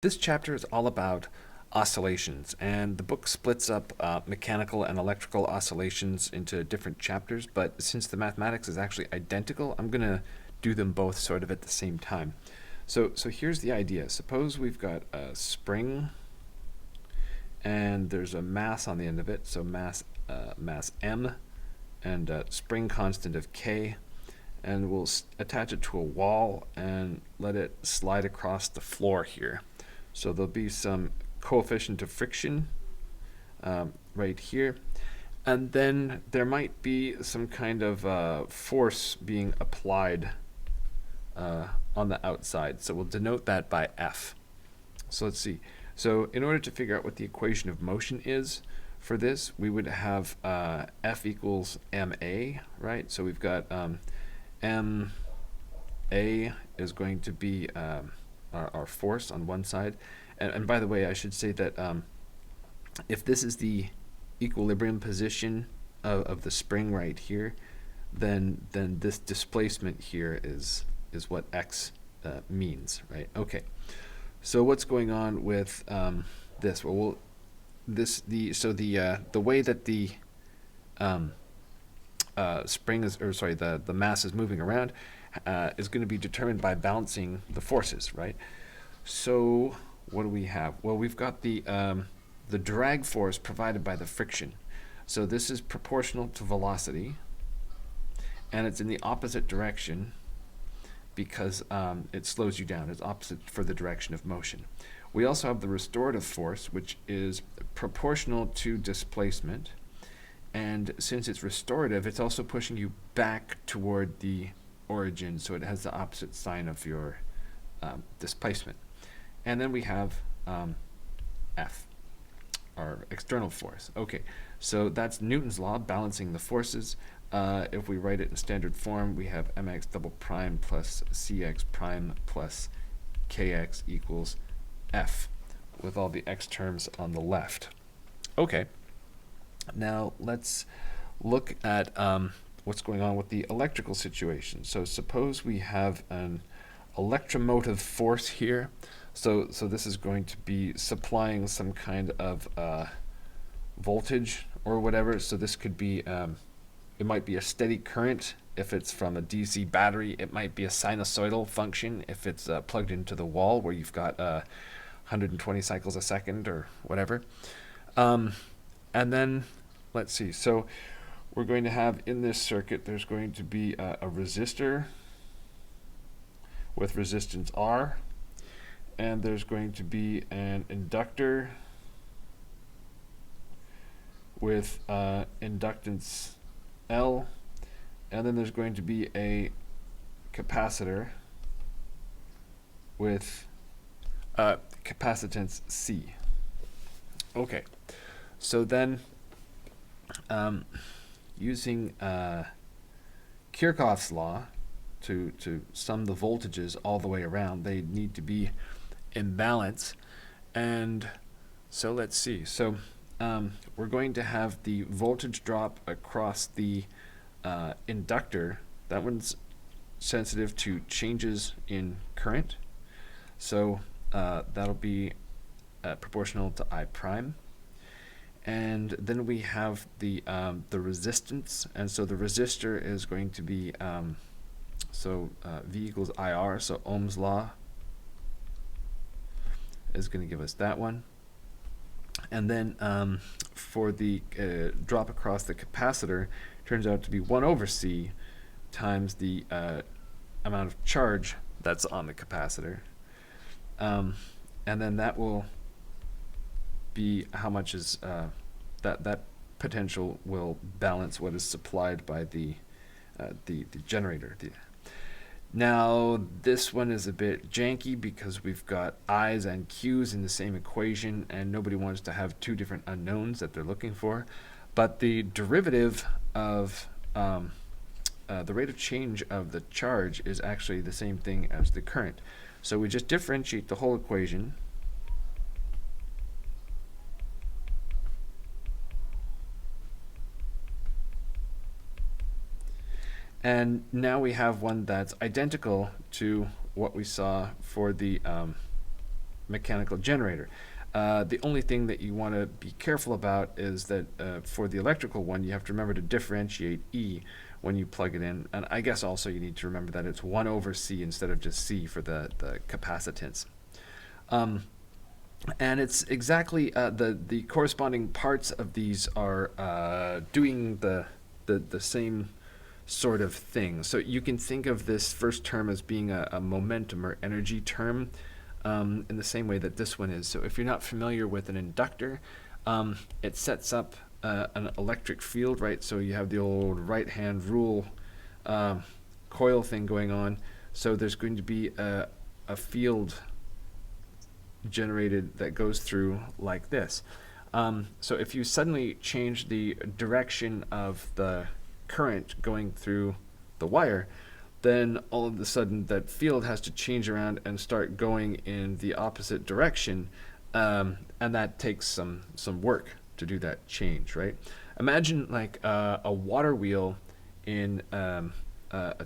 This chapter is all about oscillations, and the book splits up mechanical and electrical oscillations into different chapters, but since the mathematics is actually identical, I'm going to do them both sort of at the same time. So here's the idea. Suppose we've got a spring, and there's a mass on the end of it, so mass m, and a spring constant of k, and we'll attach it to a wall and let it slide across the floor here. So there'll be some coefficient of friction right here. And then there might be some kind of force being applied on the outside. So we'll denote that by F. So let's see. So in order to figure out what the equation of motion is for this, we would have F equals ma, right? So we've got ma is going to be our force on one side. And by the way, I should say that if this is the equilibrium position of the spring right here, then this displacement here is what x means, right? Okay. So what's going on with this? Well, the way that the spring is, or sorry, the mass is moving around is going to be determined by balancing the forces, right? So what do we have? Well, we've got the drag force provided by the friction. So this is proportional to velocity, and it's in the opposite direction because it slows you down. It's opposite for the direction of motion. We also have the restorative force, which is proportional to displacement. And since it's restorative, it's also pushing you back toward the origin, so it has the opposite sign of your displacement. And then we have F, our external force. Okay, so that's Newton's law, balancing the forces. If we write it in standard form, we have mx double prime plus cx prime plus kx equals F, with all the x terms on the left. Okay. Now let's look at what's going on with the electrical situation. So suppose we have an electromotive force here. So this is going to be supplying some kind of voltage or whatever. So this could be, it might be a steady current if it's from a DC battery. It might be a sinusoidal function if it's plugged into the wall where you've got 120 cycles a second or whatever. And then let's see. So we're going to have in this circuit, there's going to be a resistor with resistance R, and there's going to be an inductor with inductance L, and then there's going to be a capacitor with capacitance C. Okay, so then using Kirchhoff's law to sum the voltages all the way around, they need to be in balance. And so let's see. So we're going to have the voltage drop across the inductor. That one's sensitive to changes in current. So that'll be proportional to I prime. And then we have the resistance, and so the resistor is going to be V equals IR, so Ohm's law is going to give us that one. And then for the drop across the capacitor, turns out to be 1 over C times the amount of charge that's on the capacitor. And then that will be how much is that potential will balance what is supplied by the generator. Now this one is a bit janky because we've got I's and Q's in the same equation, and nobody wants to have two different unknowns that they're looking for. But the derivative of the rate of change of the charge is actually the same thing as the current. So we just differentiate the whole equation. And now we have one that's identical to what we saw for the mechanical generator. The only thing that you want to be careful about is that for the electrical one, you have to remember to differentiate E when you plug it in. And I guess also you need to remember that it's 1 over C instead of just C for the capacitance. And it's exactly the corresponding parts of these are doing the same sort of thing. So you can think of this first term as being a momentum or energy term in the same way that this one is. So if you're not familiar with an inductor, it sets up an electric field, right? So you have the old right-hand rule coil thing going on. So there's going to be a field generated that goes through like this. So if you suddenly change the direction of the current going through the wire, then all of a sudden that field has to change around and start going in the opposite direction, and that takes some work to do that change, right? Imagine like a water wheel in a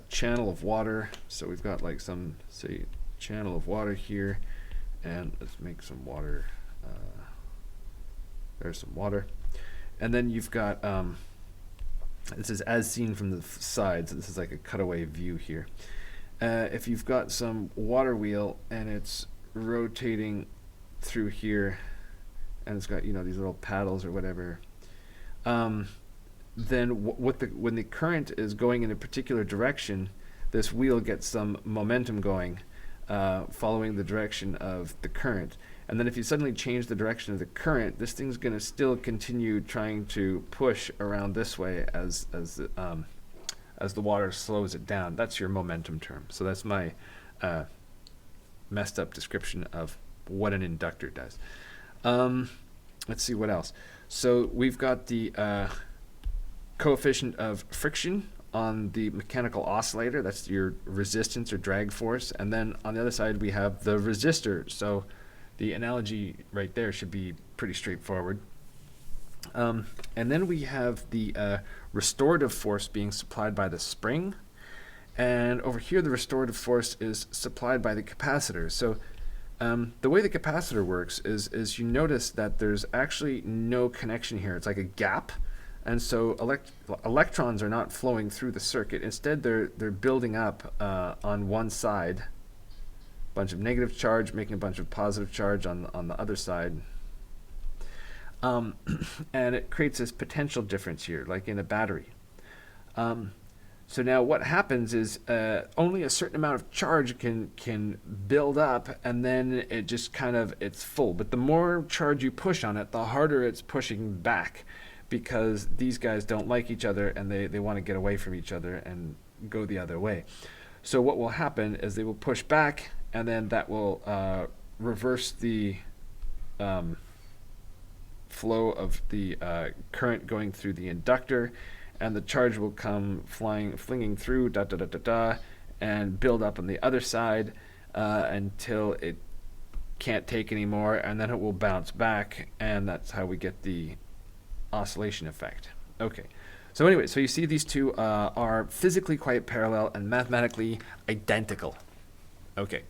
channel of water. So we've got like some, say, channel of water here, and let's make some water. There's some water, and then you've got this is as seen from the side, so this is like a cutaway view here. If you've got some water wheel and it's rotating through here, and it's got, you know, these little paddles or whatever, then when the current is going in a particular direction, this wheel gets some momentum going, following the direction of the current. And then if you suddenly change the direction of the current, this thing's going to still continue trying to push around this way as the water slows it down. That's your momentum term. So that's my messed up description of what an inductor does. Let's see what else. So we've got the coefficient of friction on the mechanical oscillator. That's your resistance or drag force. And then on the other side, we have the resistor. So the analogy right there should be pretty straightforward. And then we have the restorative force being supplied by the spring. And over here, the restorative force is supplied by the capacitor. So the way the capacitor works is you notice that there's actually no connection here. It's like a gap. And so electrons are not flowing through the circuit. Instead, they're building up on one side, bunch of negative charge making a bunch of positive charge on the other side, and it creates this potential difference here, like in a battery. So now what happens is only a certain amount of charge can build up, and then it just it's full. But the more charge you push on it, the harder it's pushing back, because these guys don't like each other and they want to get away from each other and go the other way. So what will happen is they will push back, and then that will reverse the flow of the current going through the inductor, and the charge will come flinging through, and build up on the other side until it can't take anymore, and then it will bounce back, and that's how we get the oscillation effect. Okay. So anyway, so you see these two are physically quite parallel and mathematically identical. Okay.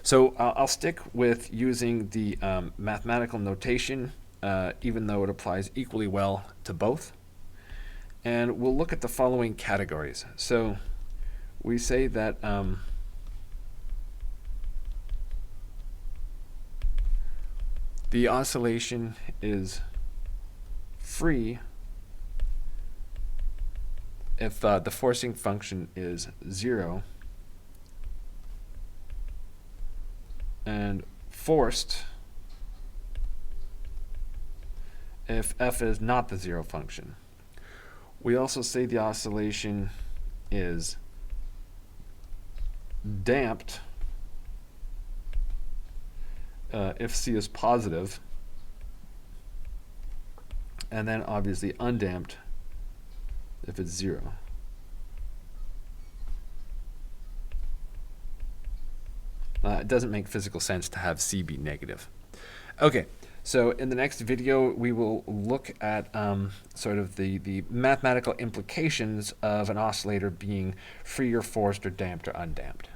So I'll stick with using the mathematical notation, even though it applies equally well to both. And we'll look at the following categories. So we say that the oscillation is free if the forcing function is 0, and forced if f is not the 0 function. We also say the oscillation is damped if c is positive, and then obviously undamped if it's 0. It doesn't make physical sense to have C be negative. Okay, so in the next video, we will look at sort of the mathematical implications of an oscillator being free or forced or damped or undamped.